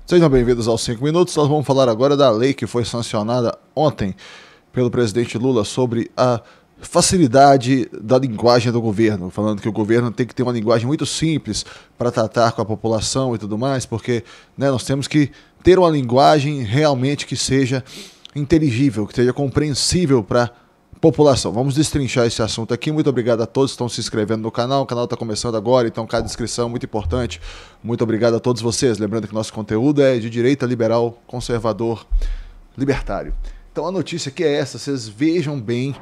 Sejam bem-vindos aos 5 minutos. Nós vamos falar agora da lei que foi sancionada ontem pelo presidente Lula sobre a facilidade da linguagem do governo, falando que o governo tem que ter uma linguagem muito simples para tratar com a população e tudo mais, porque nós temos que ter uma linguagem realmente que seja inteligível, que seja compreensível para a população. Vamos destrinchar esse assunto aqui. Muito obrigado a todos que estão se inscrevendo no canal. O canal está começando agora, então cada inscrição é muito importante. Muito obrigado a todos vocês. Lembrando que nosso conteúdo é de direita, liberal, conservador, libertário. Então a notícia aqui é essa. Vocês vejam bem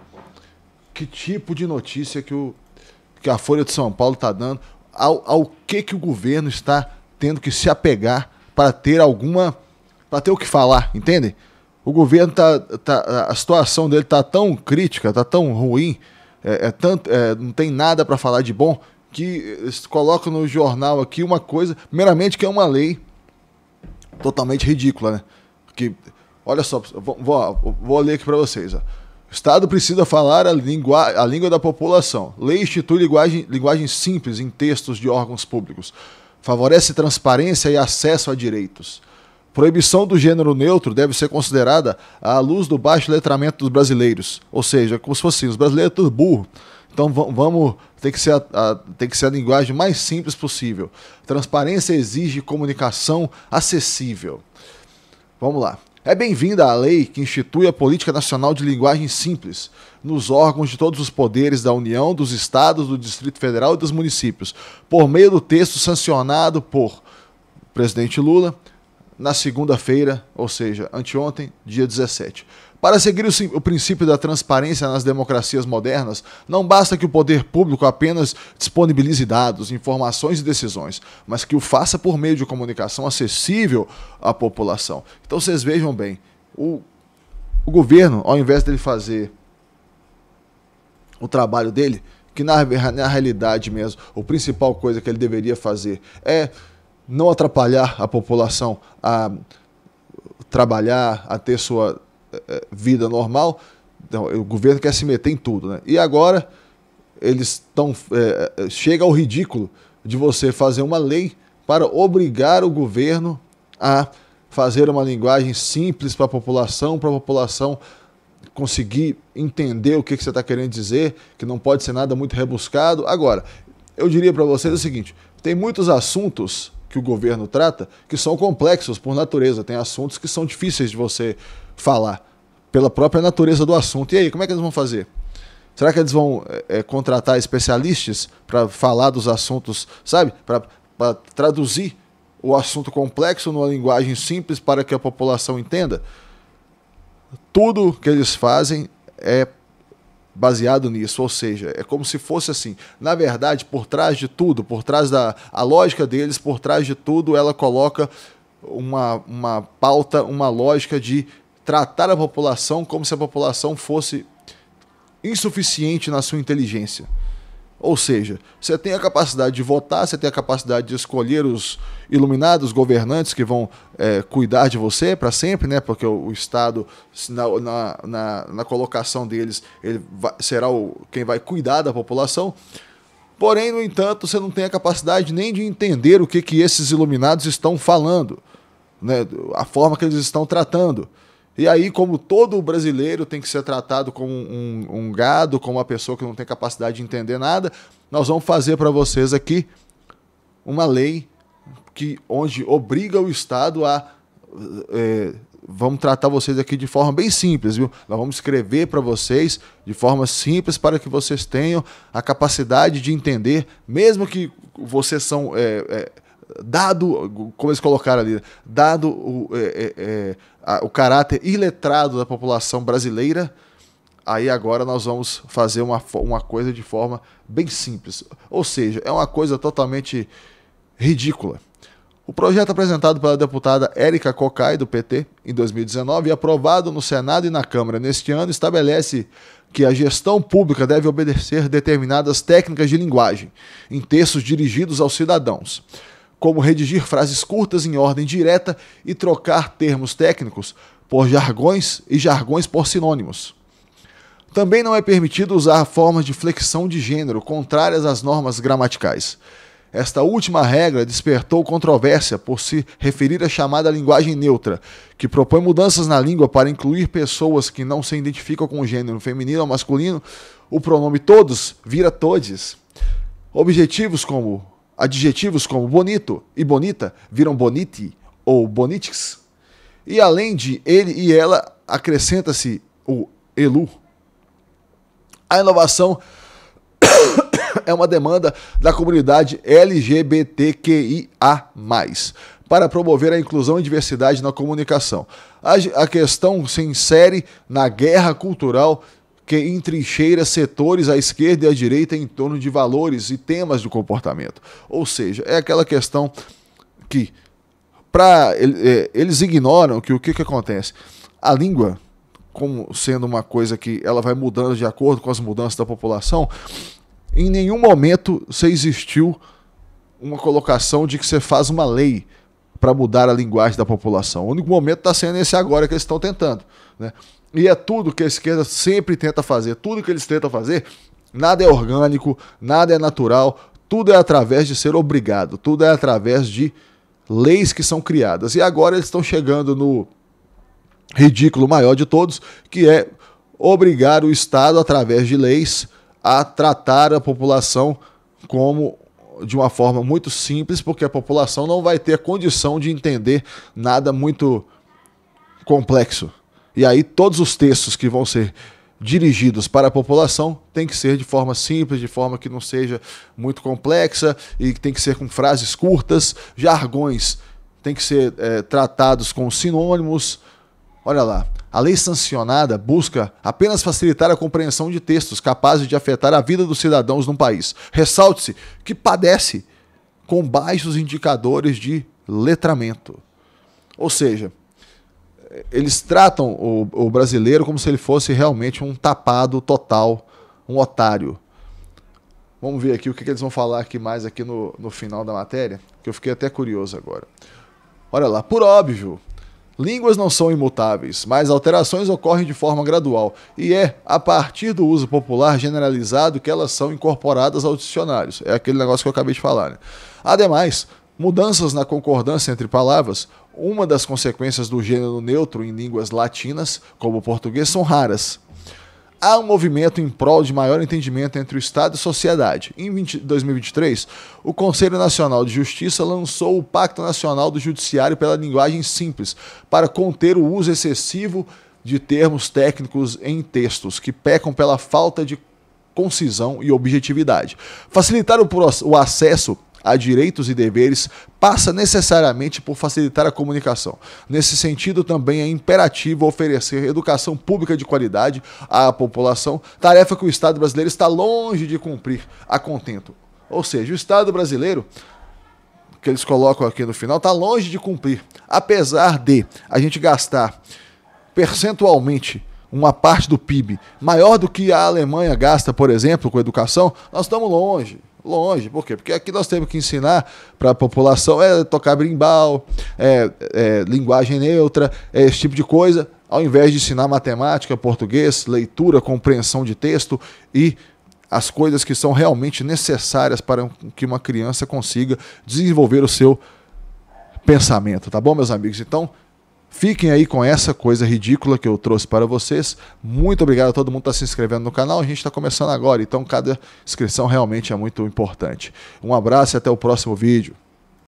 que tipo de notícia que a Folha de São Paulo está dando, ao que o governo está tendo que se apegar para ter o que falar, entende? O governo a situação dele está tão crítica, está tão ruim, não tem nada para falar de bom, que eles colocam no jornal aqui uma coisa, primeiramente que é uma lei totalmente ridícula, né? Que, olha só, vou ler aqui para vocês. Ó. O Estado precisa falar a língua da população. Lei institui linguagem simples em textos de órgãos públicos. Favorece transparência e acesso a direitos. Proibição do gênero neutro deve ser considerada à luz do baixo letramento dos brasileiros. Ou seja, como se fosse os brasileiros tudo burro. Então tem que ser a linguagem mais simples possível. Transparência exige comunicação acessível. Vamos lá. É bem-vinda a lei que institui a Política Nacional de Linguagem Simples nos órgãos de todos os poderes da União, dos Estados, do Distrito Federal e dos municípios, por meio do texto sancionado por presidente Lula, na segunda-feira, ou seja, anteontem, dia 17. Para seguir o princípio da transparência nas democracias modernas, não basta que o poder público apenas disponibilize dados, informações e decisões, mas que o faça por meio de comunicação acessível à população. Então vocês vejam bem, o governo, ao invés dele fazer o trabalho dele, que na realidade mesmo, a principal coisa que ele deveria fazer é não atrapalhar a população a trabalhar, a ter sua vida normal. Então, o governo quer se meter em tudo, né? E agora eles chega ao ridículo de você fazer uma lei para obrigar o governo a fazer uma linguagem simples para a população conseguir entender o que você está querendo dizer, que não pode ser nada muito rebuscado. Agora, eu diria para vocês o seguinte, tem muitos assuntos que o governo trata, que são complexos por natureza. Tem assuntos que são difíceis de você falar, pela própria natureza do assunto. E aí, como é que eles vão fazer? Será que eles vão contratar especialistas para falar dos assuntos, sabe? Para traduzir o assunto complexo numa linguagem simples para que a população entenda? Tudo que eles fazem é baseado nisso, ou seja, é como se fosse assim. Na verdade, por trás de tudo, por trás a lógica deles, por trás de tudo, ela coloca uma pauta, uma lógica de tratar a população como se a população fosse insuficiente na sua inteligência. Ou seja, você tem a capacidade de votar, você tem a capacidade de escolher os iluminados governantes que vão cuidar de você para sempre, né? Porque o Estado, na colocação deles, será quem vai cuidar da população. Porém, no entanto, você não tem a capacidade nem de entender o que esses iluminados estão falando, né? A forma que eles estão tratando. E aí, como todo brasileiro tem que ser tratado como um gado, como uma pessoa que não tem capacidade de entender nada, nós vamos fazer para vocês aqui uma lei onde obriga o Estado a... vamos tratar vocês aqui de forma bem simples, viu? Nós vamos escrever para vocês de forma simples para que vocês tenham a capacidade de entender, mesmo que vocês são... dado, como eles colocaram ali, dado o caráter iletrado da população brasileira, aí agora nós vamos fazer uma coisa de forma bem simples. Ou seja, é uma coisa totalmente ridícula. O projeto apresentado pela deputada Érica Cocai, do PT, em 2019, e aprovado no Senado e na Câmara neste ano, estabelece que a gestão pública deve obedecer determinadas técnicas de linguagem em textos dirigidos aos cidadãos, como redigir frases curtas em ordem direta e trocar termos técnicos por jargões e jargões por sinônimos. Também não é permitido usar formas de flexão de gênero contrárias às normas gramaticais. Esta última regra despertou controvérsia por se referir à chamada linguagem neutra, que propõe mudanças na língua para incluir pessoas que não se identificam com o gênero feminino ou masculino. O pronome todos vira todes. Adjetivos como bonito e bonita viram boniti ou bonitix. E além de ele e ela, acrescenta-se o elu. A inovação é uma demanda da comunidade LGBTQIA+, para promover a inclusão e diversidade na comunicação. A questão se insere na guerra cultural que entrincheira setores à esquerda e à direita em torno de valores e temas de comportamento. Ou seja, é aquela questão que eles ignoram que o que acontece? A língua, como sendo uma coisa que ela vai mudando de acordo com as mudanças da população, em nenhum momento se existiu uma colocação de que você faz uma lei para mudar a linguagem da população. O único momento está sendo esse agora que eles estão tentando, né? E é tudo que a esquerda sempre tenta fazer. Tudo que eles tentam fazer, nada é orgânico, nada é natural, tudo é através de ser obrigado, tudo é através de leis que são criadas. E agora eles estão chegando no ridículo maior de todos, que é obrigar o Estado, através de leis, a tratar a população como de uma forma muito simples, porque a população não vai ter condição de entender nada muito complexo. E aí todos os textos que vão ser dirigidos para a população tem que ser de forma simples, de forma que não seja muito complexa, e tem que ser com frases curtas, jargões tem que ser tratados com sinônimos. Olha lá, a lei sancionada busca apenas facilitar a compreensão de textos capazes de afetar a vida dos cidadãos num país. Ressalte-se que padece com baixos indicadores de letramento. Ou seja, eles tratam o brasileiro como se ele fosse realmente um tapado total, um otário. Vamos ver aqui o que eles vão falar aqui mais aqui no final da matéria, que eu fiquei até curioso agora. Olha lá, por óbvio, línguas não são imutáveis, mas alterações ocorrem de forma gradual, e é a partir do uso popular generalizado que elas são incorporadas aos dicionários. É aquele negócio que eu acabei de falar, né? Ademais, mudanças na concordância entre palavras, uma das consequências do gênero neutro em línguas latinas, como o português, são raras. Há um movimento em prol de maior entendimento entre o Estado e a sociedade. Em 2023, o Conselho Nacional de Justiça lançou o Pacto Nacional do Judiciário pela Linguagem Simples, para conter o uso excessivo de termos técnicos em textos, que pecam pela falta de concisão e objetividade. Facilitar o acesso a direitos e deveres passa necessariamente por facilitar a comunicação. Nesse sentido, também é imperativo oferecer educação pública de qualidade à população, tarefa que o Estado brasileiro está longe de cumprir a contento. Ou seja, o Estado brasileiro, que eles colocam aqui no final, está longe de cumprir. Apesar de a gente gastar percentualmente uma parte do PIB maior do que a Alemanha gasta, por exemplo, com educação, nós estamos longe. Longe, por quê? Porque aqui nós temos que ensinar para a população tocar brimbal, linguagem neutra, esse tipo de coisa, ao invés de ensinar matemática, português, leitura, compreensão de texto e as coisas que são realmente necessárias para que uma criança consiga desenvolver o seu pensamento, tá bom, meus amigos? Então, fiquem aí com essa coisa ridícula que eu trouxe para vocês. Muito obrigado a todo mundo que está se inscrevendo no canal. A gente está começando agora, então cada inscrição realmente é muito importante. Um abraço e até o próximo vídeo.